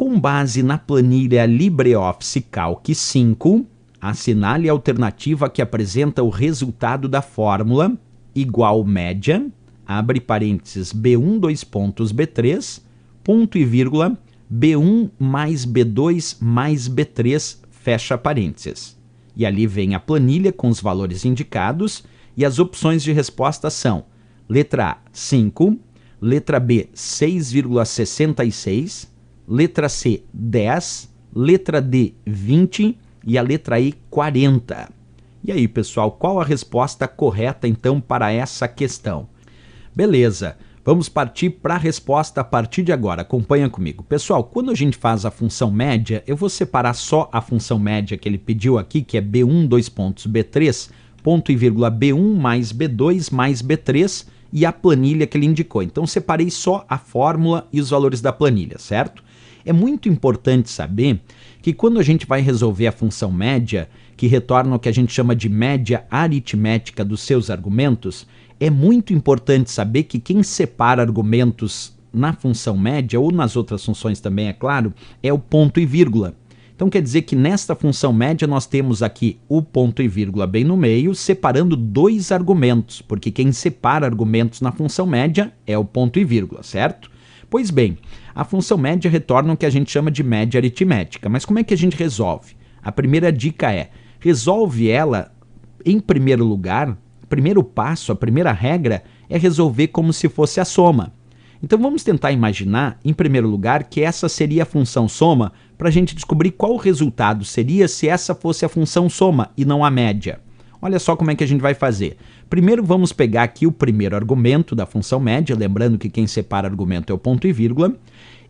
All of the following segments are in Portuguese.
Com base na planilha LibreOffice Calc 5, assinale a alternativa que apresenta o resultado da fórmula igual média, abre parênteses, B1, dois pontos, B3, ponto e vírgula, B1 mais B2 mais B3, fecha parênteses. E ali vem a planilha com os valores indicados e as opções de resposta são letra A, 5, letra B, 6,66, letra C, 10, letra D, 20 e a letra E, 40. E aí, pessoal, qual a resposta correta, então, para essa questão? Beleza, vamos partir para a resposta a partir de agora. Acompanha comigo. Pessoal, quando a gente faz a função média, eu vou separar só a função média que ele pediu aqui, que é B1, dois pontos, B3, ponto e vírgula, B1 mais B2 mais B3 e a planilha que ele indicou. Então, separei só a fórmula e os valores da planilha, certo? É muito importante saber que quando a gente vai resolver a função média, que retorna o que a gente chama de média aritmética dos seus argumentos, é muito importante saber que quem separa argumentos na função média, ou nas outras funções também, é claro, é o ponto e vírgula. Então quer dizer que nesta função média nós temos aqui o ponto e vírgula bem no meio, separando dois argumentos, porque quem separa argumentos na função média é o ponto e vírgula, certo? Pois bem, a função média retorna o que a gente chama de média aritmética. Mas como é que a gente resolve? A primeira dica é, resolve ela, em primeiro lugar, o primeiro passo, a primeira regra, é resolver como se fosse a soma. Então vamos tentar imaginar, em primeiro lugar, que essa seria a função soma, para a gente descobrir qual o resultado seria se essa fosse a função soma e não a média. Olha só como é que a gente vai fazer. Primeiro vamos pegar aqui o primeiro argumento da função média, lembrando que quem separa argumento é o ponto e vírgula,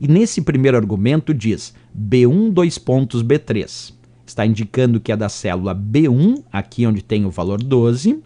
e nesse primeiro argumento diz B1, dois pontos, B3. Está indicando que é da célula B1, aqui onde tem o valor 12,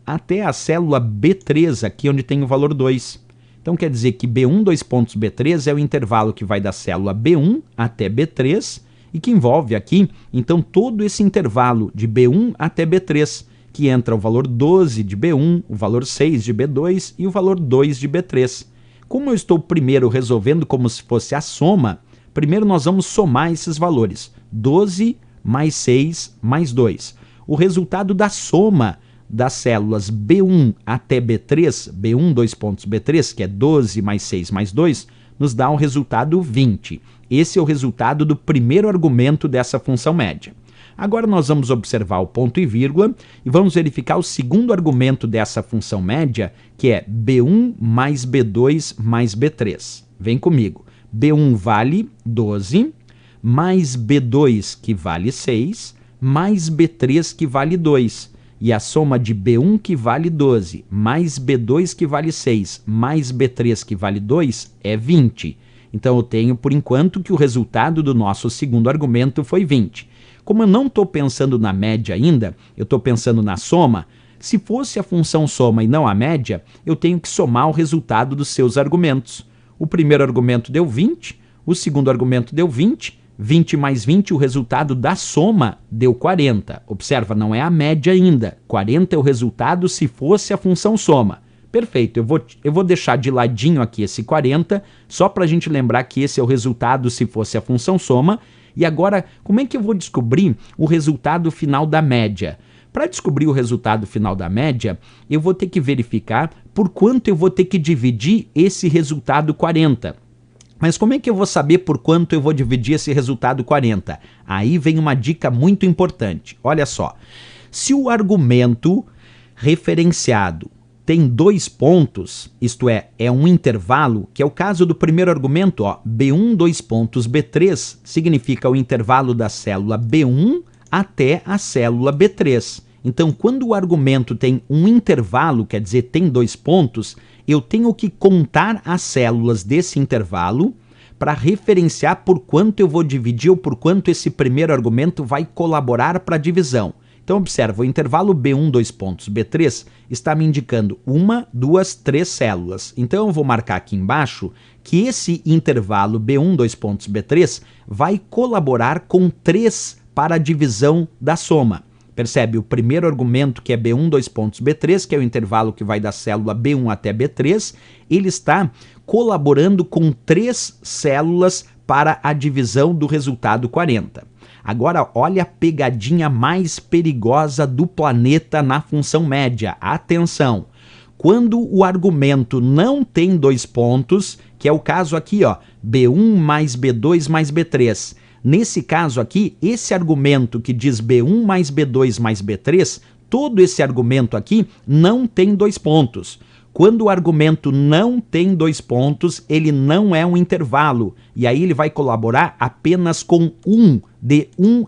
até a célula B3, aqui onde tem o valor 2. Então quer dizer que B1, dois pontos, B3 é o intervalo que vai da célula B1 até B3 e que envolve aqui, então, todo esse intervalo de B1 até B3, que entra o valor 12 de B1, o valor 6 de B2 e o valor 2 de B3. Como eu estou primeiro resolvendo como se fosse a soma, primeiro nós vamos somar esses valores, 12 mais 6 mais 2. O resultado da soma das células B1 até B3, B1, dois pontos, B3, que é 12 mais 6 mais 2, nos dá um resultado 20. Esse é o resultado do primeiro argumento dessa função média. Agora nós vamos observar o ponto e vírgula e vamos verificar o segundo argumento dessa função média, que é B1 mais B2 mais B3. Vem comigo. B1 vale 12, mais B2 que vale 6, mais B3 que vale 2. E a soma de B1 que vale 12, mais B2 que vale 6, mais B3 que vale 2 é 20. Então eu tenho, por enquanto, que o resultado do nosso segundo argumento foi 20. Como eu não estou pensando na média ainda, eu estou pensando na soma, se fosse a função soma e não a média, eu tenho que somar o resultado dos seus argumentos. O primeiro argumento deu 20, o segundo argumento deu 20, 20 mais 20, o resultado da soma deu 40. Observa, não é a média ainda. 40 é o resultado se fosse a função soma. Perfeito, eu vou deixar de ladinho aqui esse 40, só para a gente lembrar que esse é o resultado se fosse a função soma. E agora, como é que eu vou descobrir o resultado final da média? Para descobrir o resultado final da média, eu vou ter que verificar por quanto eu vou ter que dividir esse resultado 40. Mas como é que eu vou saber por quanto eu vou dividir esse resultado 40? Aí vem uma dica muito importante. Olha só, se o argumento referenciado tem 2 pontos, isto é um intervalo, que é o caso do primeiro argumento, ó, B1, 2 pontos, B3, significa o intervalo da célula B1 até a célula B3. Então, quando o argumento tem um intervalo, quer dizer, tem 2 pontos, eu tenho que contar as células desse intervalo para referenciar por quanto eu vou dividir ou por quanto esse primeiro argumento vai colaborar para a divisão. Então, observa, o intervalo B1, 2 pontos, B3 está me indicando 1, 2, 3 células. Então, eu vou marcar aqui embaixo que esse intervalo B1, 2 pontos, B3 vai colaborar com 3 para a divisão da soma. Percebe? O primeiro argumento, que é B1, 2 pontos, B3, que é o intervalo que vai da célula B1 até B3, ele está colaborando com 3 células para a divisão do resultado 40. Agora, olha a pegadinha mais perigosa do planeta na função média. Atenção! Quando o argumento não tem 2 pontos, que é o caso aqui, ó, B1 mais B2 mais B3. Nesse caso aqui, esse argumento que diz B1 mais B2 mais B3, todo esse argumento aqui não tem 2 pontos. Quando o argumento não tem 2 pontos, ele não é um intervalo. E aí ele vai colaborar apenas com um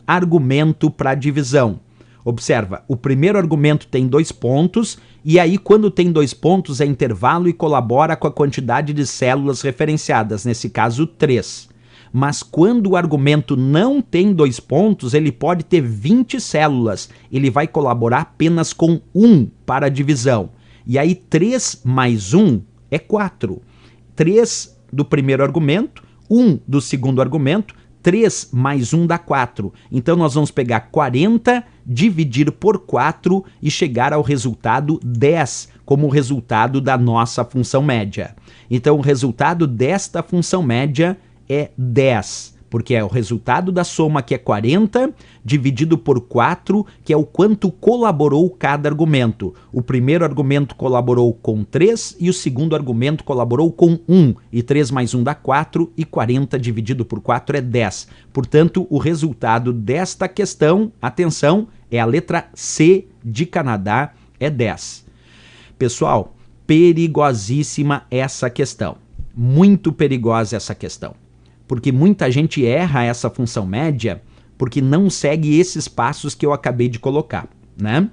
argumento para a divisão. Observa, o primeiro argumento tem 2 pontos, e aí quando tem 2 pontos é intervalo e colabora com a quantidade de células referenciadas, nesse caso 3. Mas quando o argumento não tem 2 pontos, ele pode ter 20 células. Ele vai colaborar apenas com 1 para a divisão. E aí 3 mais 1 é 4. 3 do primeiro argumento, 1 do segundo argumento, 3 mais 1 dá 4. Então nós vamos pegar 40, dividir por 4 e chegar ao resultado 10, como resultado da nossa função média. Então o resultado desta função média é 10, porque é o resultado da soma, que é 40, dividido por 4, que é o quanto colaborou cada argumento. O primeiro argumento colaborou com 3 e o segundo argumento colaborou com 1. E 3 mais 1 dá 4 e 40 dividido por 4 é 10. Portanto, o resultado desta questão, atenção, é a letra C de Canadá, é 10. Pessoal, perigosíssima essa questão. Muito perigosa essa questão. Porque muita gente erra essa função média porque não segue esses passos que eu acabei de colocar, né?